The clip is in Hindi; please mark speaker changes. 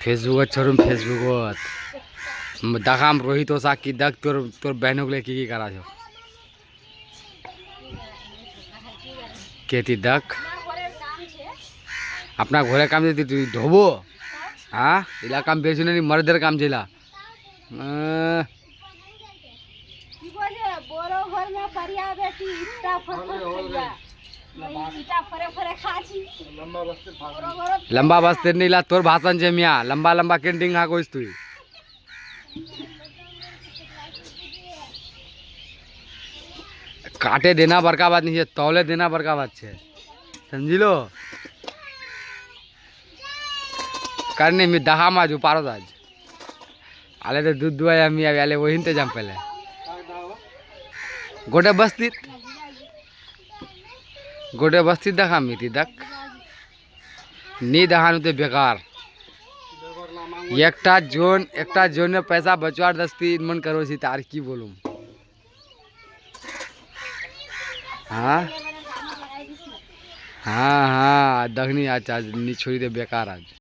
Speaker 1: फेसबुक छोड़ून फेसबुक देखाम रोहित ओसा की देख तोर तोर बहनों के की करा छो केती देख अपना घरे काम दे तू धोबो हाँ इला काम बेचू नहीं मर्दर काम जिला लंबा बस्ते नहीं ला तोर भाषण छे मिया लंबा लंबा कैंटिंग हा कोइस तू काटे देना बड़का बात नहीं है तौले देना बड़का बात है समझी लो करने में दहा माजू पारो आज आले तो दूध दुआ मी आले वो इंतजाम पहले गोटे बस्ती देखा मीती देख नी दहानु ते बेकार एकटा जोन पैसा बचवार दस्ती मन करो सी तार की बोलूं हाँ हाँ हाँ दखनी आज नी छोड़ी दे बेकार आज।